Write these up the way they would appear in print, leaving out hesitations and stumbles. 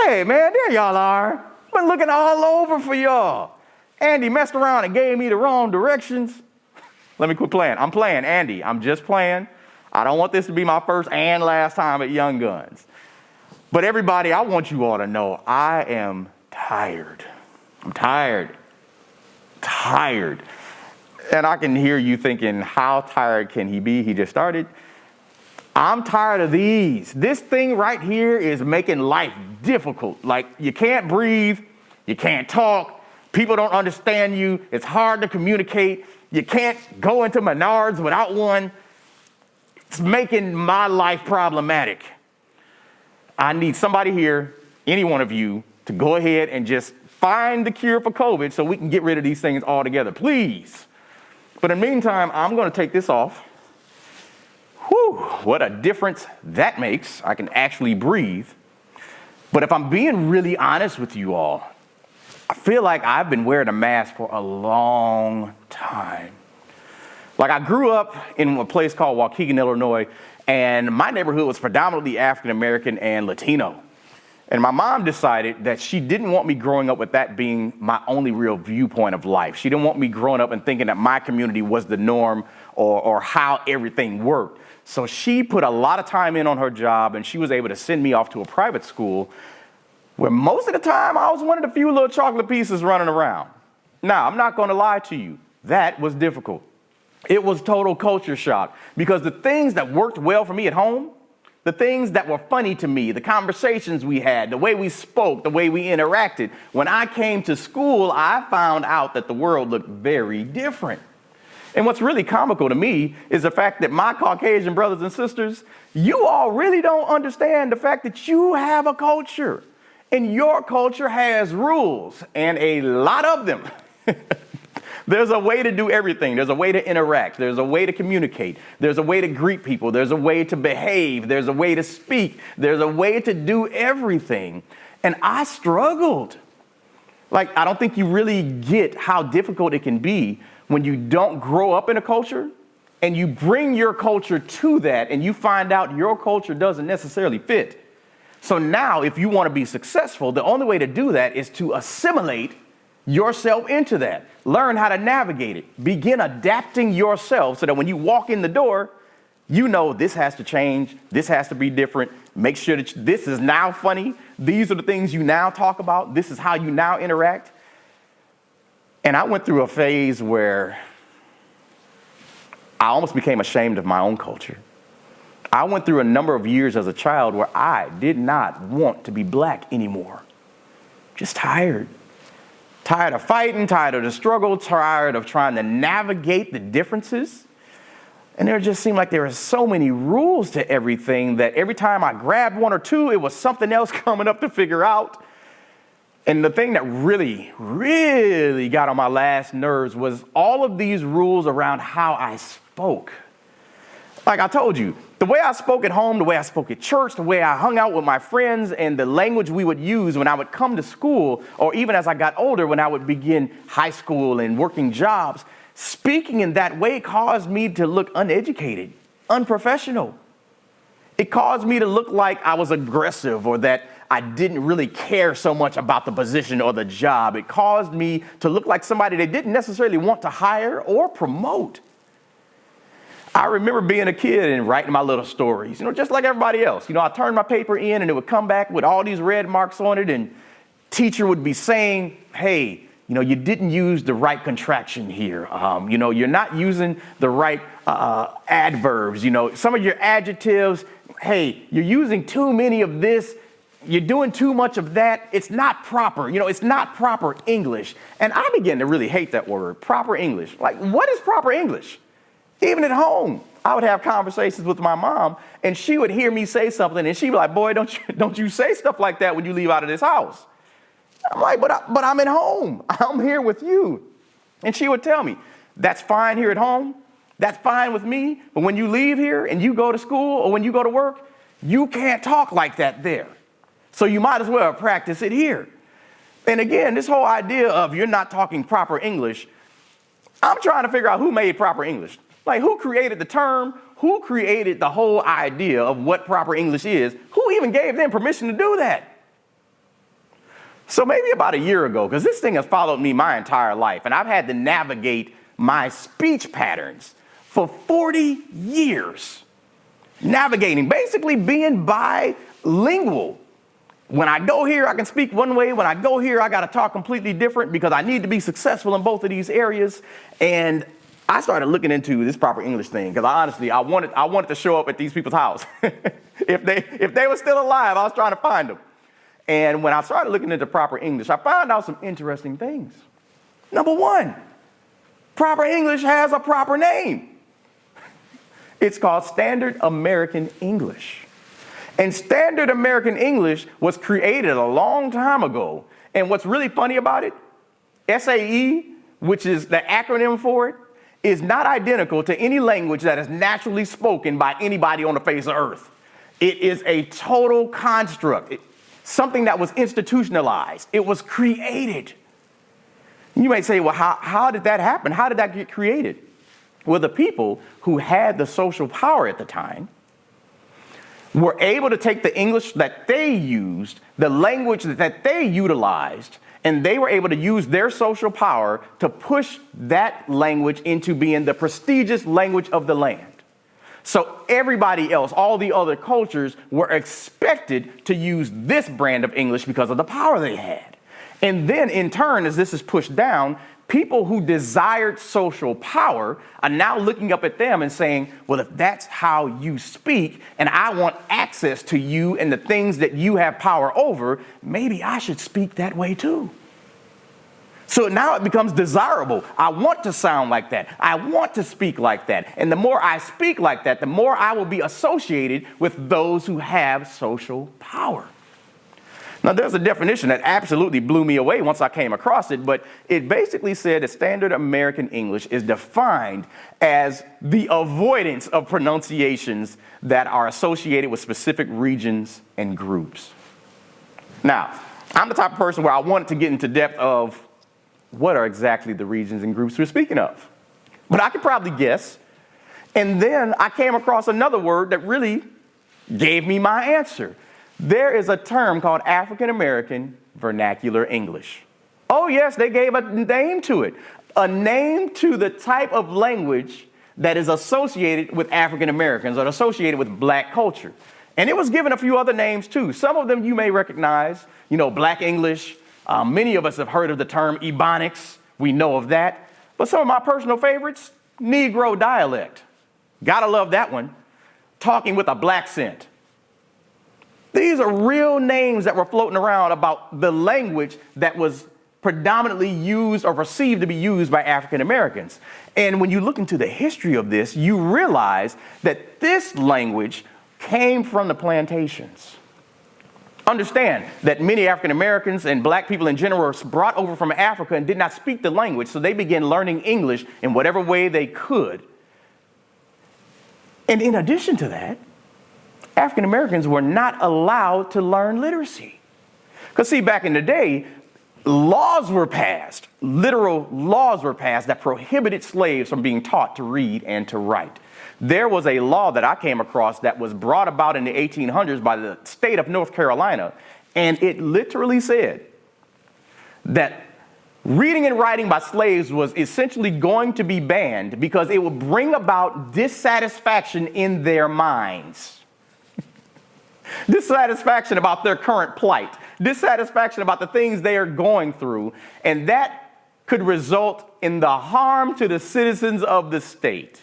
Hey, man, there y'all are. Been looking all over for y'all. Andy messed around and gave me the wrong directions. Let me quit playing. I'm playing, Andy. I'm just playing. I don't want this to be my first and last time at Young Guns. But everybody, I want you all to know I am tired. I'm tired. Tired. And I can hear you thinking, how tired can he be? He just started. I'm tired of these. This thing right here is making life difficult. Like, you can't breathe. You can't talk. People don't understand you. It's hard to communicate. You can't go into Menards without one. It's making my life problematic. I need somebody here, any one of you, to go ahead and just find the cure for COVID so we can get rid of these things altogether, please. But in the meantime, I'm going to take this off. Whew, what a difference that makes. I can actually breathe. But if I'm being really honest with you all, I feel like I've been wearing a mask for a long time. Like, I grew up in a place called Waukegan, Illinois, and my neighborhood was predominantly African American and Latino. And my mom decided that she didn't want me growing up with that being my only real viewpoint of life. She didn't want me growing up and thinking that my community was the norm or how everything worked. So she put a lot of time in on her job, and she was able to send me off to a private school where most of the time I was one of the few little chocolate pieces running around. Now, I'm not going to lie to you. That was difficult. It was total culture shock because the things that worked well for me at home, the things that were funny to me, the conversations we had, the way we spoke, the way we interacted, when I came to school, I found out that the world looked very different. And what's really comical to me is the fact that my Caucasian brothers and sisters, you all really don't understand the fact that you have a culture. And your culture has rules, and a lot of them. There's a way to do everything. There's a way to interact. There's a way to communicate. There's a way to greet people. There's a way to behave. There's a way to speak. There's a way to do everything. And I struggled. Like, I don't think you really get how difficult it can be when you don't grow up in a culture and you bring your culture to that and you find out your culture doesn't necessarily fit. So now, if you want to be successful, the only way to do that is to assimilate yourself into that. Learn how to navigate it. Begin adapting yourself so that when you walk in the door, you know this has to change. This has to be different. Make sure that this is now funny. These are the things you now talk about. This is how you now interact. And I went through a phase where I almost became ashamed of my own culture. I went through a number of years as a child where I did not want to be black anymore. Just tired. Tired of fighting, tired of the struggle, tired of trying to navigate the differences. And there just seemed like there were so many rules to everything that every time I grabbed one or two, it was something else coming up to figure out. And the thing that really, really got on my last nerves was all of these rules around how I spoke. Like I told you, the way I spoke at home, the way I spoke at church, the way I hung out with my friends, and the language we would use when I would come to school, or even as I got older when I would begin high school and working jobs, speaking in that way caused me to look uneducated, unprofessional. It caused me to look like I was aggressive or that I didn't really care so much about the position or the job. It caused me to look like somebody they didn't necessarily want to hire or promote. I remember being a kid and writing my little stories, just like everybody else. I turned my paper in and it would come back with all these red marks on it, and teacher would be saying, hey, you didn't use the right contraction here. You're not using the right adverbs. Some of your adjectives, hey, you're using too many of this. You're doing too much of that. It's not proper. It's not proper English. And I began to really hate that word, proper English. Like, what is proper English? Even at home, I would have conversations with my mom, and she would hear me say something, and she'd be like, boy, don't you say stuff like that when you leave out of this house. I'm like, but I'm at home. I'm here with you. And she would tell me, that's fine here at home. That's fine with me. But when you leave here and you go to school or when you go to work, you can't talk like that there. So you might as well practice it here. And again, this whole idea of you're not talking proper English, I'm trying to figure out who made proper English. Like, who created the term? Who created the whole idea of what proper English is? Who even gave them permission to do that? So maybe about a year ago, because this thing has followed me my entire life, and I've had to navigate my speech patterns for 40 years. Navigating, basically being bilingual. When I go here, I can speak one way. When I go here, I got to talk completely different because I need to be successful in both of these areas. And I started looking into this proper English thing because I wanted to show up at these people's house. If they were still alive, I was trying to find them. And when I started looking into proper English, I found out some interesting things. Number one, proper English has a proper name. It's called Standard American English. And Standard American English was created a long time ago. And what's really funny about it, SAE, which is the acronym for it, is not identical to any language that is naturally spoken by anybody on the face of earth. It is a total construct. Something that was institutionalized. It was created. You may say, well, how did that happen? How did that get created? Well, the people who had the social power at the time were able to take the English that they used, the language that they utilized, and they were able to use their social power to push that language into being the prestigious language of the land. So everybody else, all the other cultures, were expected to use this brand of English because of the power they had. And then in turn, as this is pushed down, people who desired social power are now looking up at them and saying, well, if that's how you speak and I want access to you and the things that you have power over, maybe I should speak that way too. So now it becomes desirable. I want to sound like that. I want to speak like that. And the more I speak like that, the more I will be associated with those who have social power. Now, there's a definition that absolutely blew me away once I came across it, but it basically said that Standard American English is defined as the avoidance of pronunciations that are associated with specific regions and groups. Now, I'm the type of person where I wanted to get into depth of what are exactly the regions and groups we're speaking of. But I could probably guess. And then I came across another word that really gave me my answer. There is a term called African American Vernacular English. Oh, yes, they gave a name to it. A name to the type of language that is associated with African Americans or associated with black culture. And it was given a few other names too. Some of them you may recognize, Black English. Many of us have heard of the term Ebonics. We know of that. But some of my personal favorites, Negro dialect. Gotta love that one. Talking with a black accent. These are real names that were floating around about the language that was predominantly used or perceived to be used by African Americans. And when you look into the history of this, you realize that this language came from the plantations. Understand that many African Americans and black people in general were brought over from Africa and did not speak the language, so they began learning English in whatever way they could. And in addition to that, African Americans were not allowed to learn literacy. Because see, back in the day, laws were passed, literal laws were passed that prohibited slaves from being taught to read and to write. There was a law that I came across that was brought about in the 1800s by the state of North Carolina, and it literally said that reading and writing by slaves was essentially going to be banned because it would bring about dissatisfaction in their minds. Dissatisfaction about their current plight, dissatisfaction about the things they are going through, and that could result in the harm to the citizens of the state.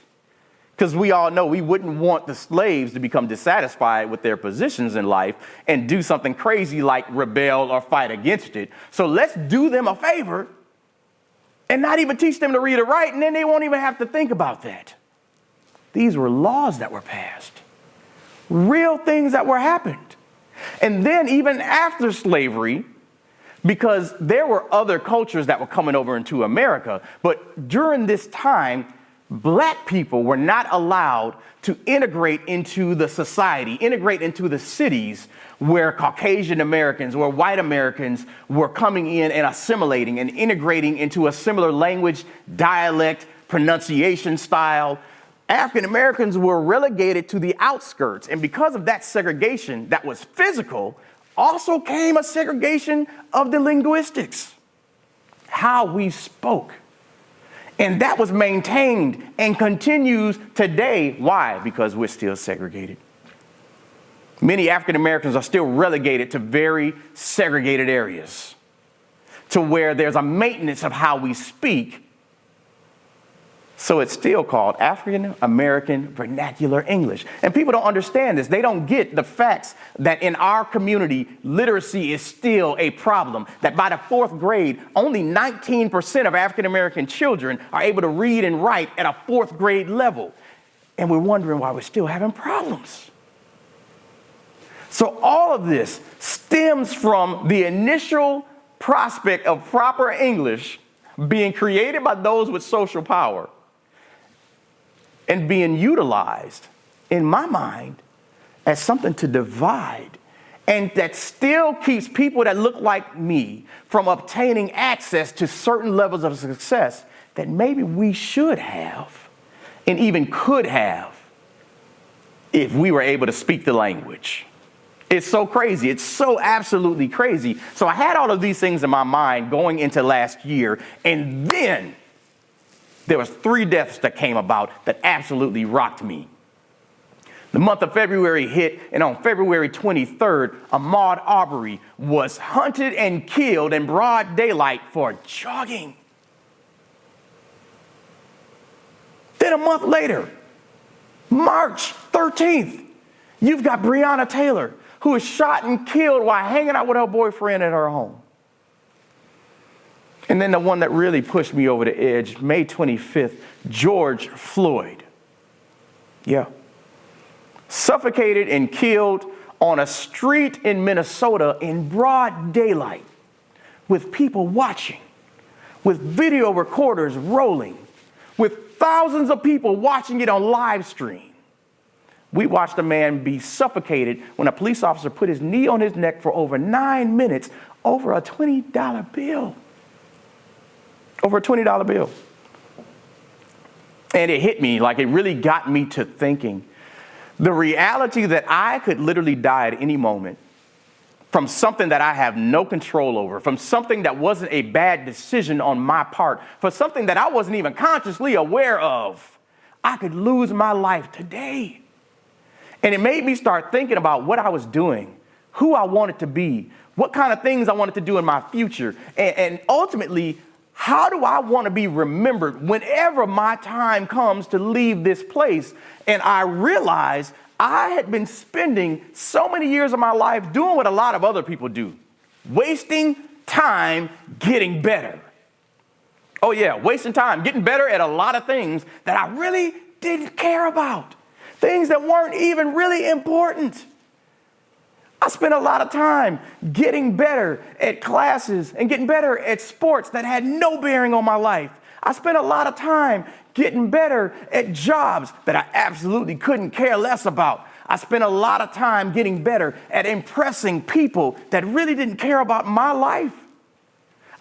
Because we all know we wouldn't want the slaves to become dissatisfied with their positions in life and do something crazy like rebel or fight against it. So let's do them a favor and not even teach them to read or write, and then they won't even have to think about that. These were laws that were passed. Real things that were happened. And then even after slavery, because there were other cultures that were coming over into America, but during this time, black people were not allowed to integrate into the society, integrate into the cities where Caucasian Americans, where white Americans were coming in and assimilating and integrating into a similar language, dialect, pronunciation style. African Americans were relegated to the outskirts. And because of that segregation that was physical, also came a segregation of the linguistics, how we spoke. And that was maintained and continues today. Why? Because we're still segregated. Many African Americans are still relegated to very segregated areas, to where there's a maintenance of how we speak. So it's still called African American Vernacular English. And people don't understand this. They don't get the facts that in our community, literacy is still a problem. That by the 4th grade, only 19% of African American children are able to read and write at a 4th grade level. And we're wondering why we're still having problems. So all of this stems from the initial prospect of proper English being created by those with social power and being utilized, in my mind, as something to divide, and that still keeps people that look like me from obtaining access to certain levels of success that maybe we should have and even could have if we were able to speak the language. It's so crazy. It's so absolutely crazy. So I had all of these things in my mind going into last year, and then there was 3 deaths that came about that absolutely rocked me. The month of February hit, and on February 23rd, Ahmaud Arbery was hunted and killed in broad daylight for jogging. Then a month later, March 13th, you've got Breonna Taylor, who was shot and killed while hanging out with her boyfriend at her home. And then the one that really pushed me over the edge, May 25th, George Floyd. Yeah. Suffocated and killed on a street in Minnesota in broad daylight, with people watching, with video recorders rolling, with thousands of people watching it on live stream. We watched a man be suffocated when a police officer put his knee on his neck for over 9 minutes over a $20 bill. Over a $20 bill. And it hit me, like it really got me to thinking. The reality that I could literally die at any moment from something that I have no control over, from something that wasn't a bad decision on my part, for something that I wasn't even consciously aware of. I could lose my life today. And it made me start thinking about what I was doing, who I wanted to be, what kind of things I wanted to do in my future, and ultimately, how do I want to be remembered whenever my time comes to leave this place? And I realized I had been spending so many years of my life doing what a lot of other people do, wasting time getting better. Oh yeah, wasting time, getting better at a lot of things that I really didn't care about. Things that weren't even really important. I spent a lot of time getting better at classes and getting better at sports that had no bearing on my life. I spent a lot of time getting better at jobs that I absolutely couldn't care less about. I spent a lot of time getting better at impressing people that really didn't care about my life.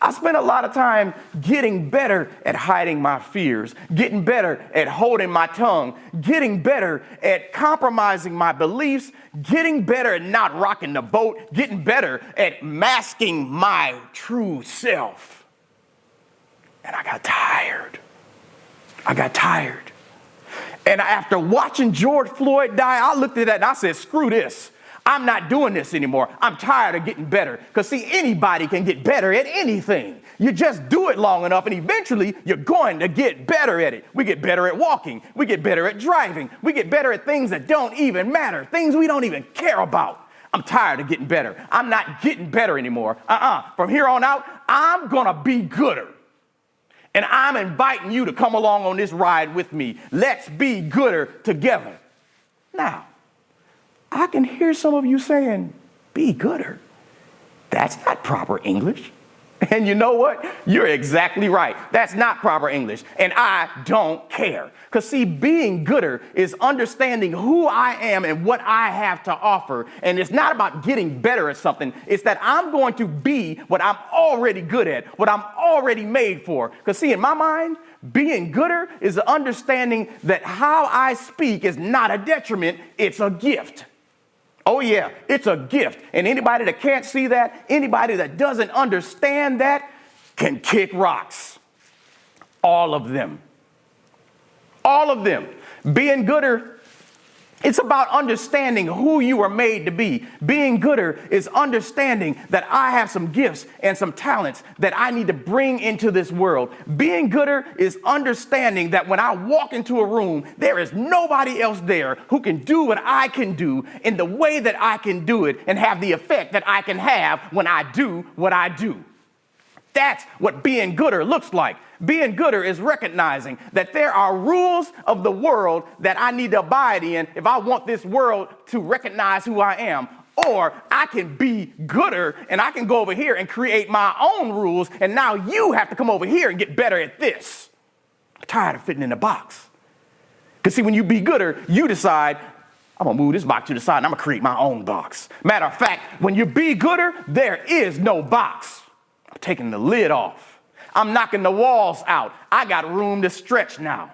I spent a lot of time getting better at hiding my fears, getting better at holding my tongue, getting better at compromising my beliefs, getting better at not rocking the boat, getting better at masking my true self. And I got tired. And after watching George Floyd die, I looked at that and I said, screw this. I'm not doing this anymore. I'm tired of getting better. Because see, anybody can get better at anything. You just do it long enough and eventually you're going to get better at it. We get better at walking. We get better at driving. We get better at things that don't even matter. Things we don't even care about. I'm tired of getting better. I'm not getting better anymore. From here on out, I'm going to be gooder. And I'm inviting you to come along on this ride with me. Let's be gooder together. Now, I can hear some of you saying, be gooder. That's not proper English. And you know what? You're exactly right. That's not proper English. And I don't care. Because see, being gooder is understanding who I am and what I have to offer. And it's not about getting better at something. It's that I'm going to be what I'm already good at, what I'm already made for. Because see, in my mind, being gooder is understanding that how I speak is not a detriment, it's a gift. Oh yeah, it's a gift. And anybody that can't see that, anybody that doesn't understand that can kick rocks. All of them. All of them. Being gooder, it's about understanding who you are made to be. Being gooder is understanding that I have some gifts and some talents that I need to bring into this world. Being gooder is understanding that when I walk into a room, there is nobody else there who can do what I can do in the way that I can do it and have the effect that I can have when I do what I do. That's what being gooder looks like. Being gooder is recognizing that there are rules of the world that I need to abide in if I want this world to recognize who I am. Or I can be gooder and I can go over here and create my own rules, and now you have to come over here and get better at this. I'm tired of fitting in a box. Because see, when you be gooder, you decide, I'm going to move this box to the side and I'm going to create my own box. Matter of fact, when you be gooder, there is no box. I'm taking the lid off. I'm knocking the walls out. I got room to stretch now.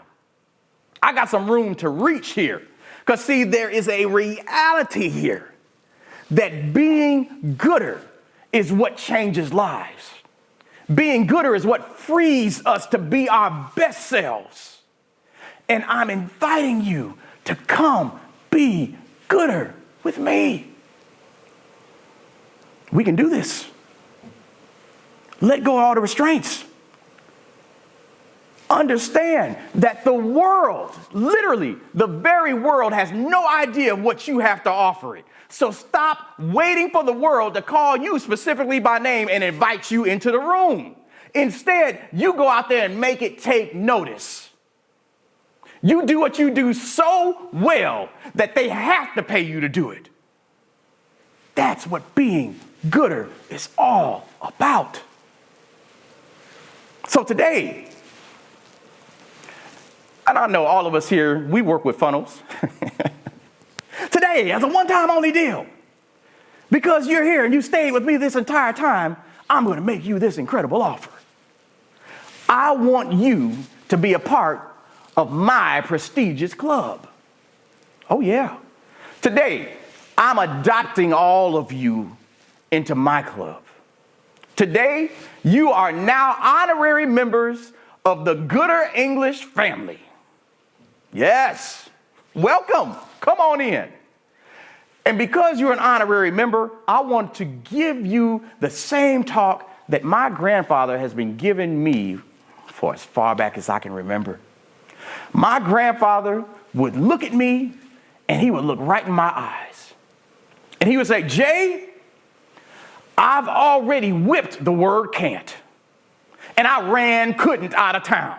I got some room to reach here. Because see, there is a reality here that being gooder is what changes lives. Being gooder is what frees us to be our best selves. And I'm inviting you to come be gooder with me. We can do this. Let go of all the restraints. Understand that the world, literally the very world, has no idea what you have to offer it. So stop waiting for the world to call you specifically by name and invite you into the room. Instead, you go out there and make it take notice. You do what you do so well that they have to pay you to do it. That's what being gooder is all about. So today, and I know all of us here, we work with funnels. Today, as a one-time only deal, because you're here and you stayed with me this entire time, I'm going to make you this incredible offer. I want you to be a part of my prestigious club. Oh, yeah. Today, I'm adopting all of you into my club. Today, you are now honorary members of the Gooder English family. Yes. Welcome. Come on in. And because you're an honorary member, I want to give you the same talk that my grandfather has been giving me for as far back as I can remember. My grandfather would look at me and he would look right in my eyes. And he would say, Jay, I've already whipped the word can't. And I ran couldn't out of town.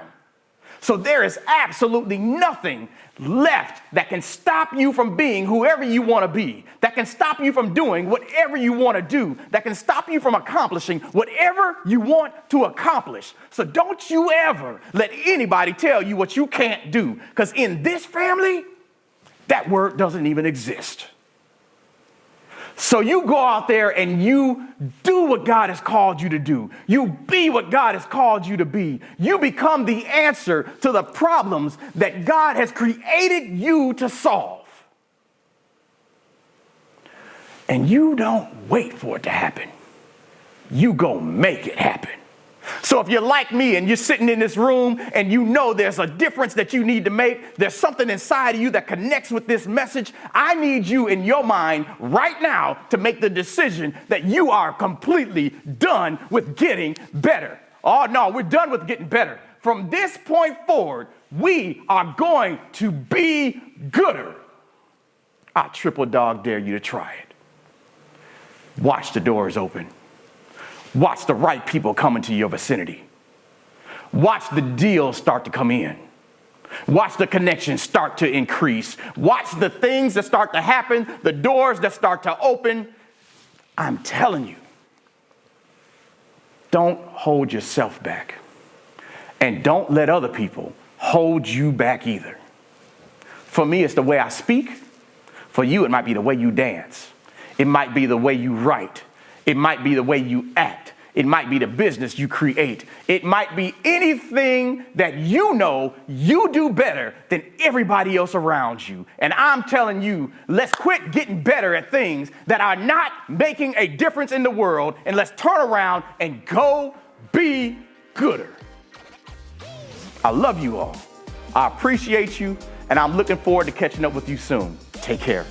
So there is absolutely nothing left that can stop you from being whoever you want to be, that can stop you from doing whatever you want to do, that can stop you from accomplishing whatever you want to accomplish. So don't you ever let anybody tell you what you can't do, because in this family, that word doesn't even exist. So you go out there and you do what God has called you to do. You be what God has called you to be. You become the answer to the problems that God has created you to solve. And you don't wait for it to happen. You go make it happen. So if you're like me and you're sitting in this room and you know there's a difference that you need to make, there's something inside of you that connects with this message, I need you in your mind right now to make the decision that you are completely done with getting better. Oh no, we're done with getting better. From this point forward, we are going to be gooder. I triple dog dare you to try it. Watch the doors open. Watch the right people come into your vicinity. Watch the deals start to come in. Watch the connections start to increase. Watch the things that start to happen, the doors that start to open. I'm telling you, don't hold yourself back. And don't let other people hold you back either. For me, it's the way I speak. For you, it might be the way you dance. It might be the way you write. It might be the way you act. It might be the business you create. It might be anything that you know you do better than everybody else around you. And I'm telling you, let's quit getting better at things that are not making a difference in the world, and let's turn around and go be gooder. I love you all. I appreciate you, and I'm looking forward to catching up with you soon. Take care.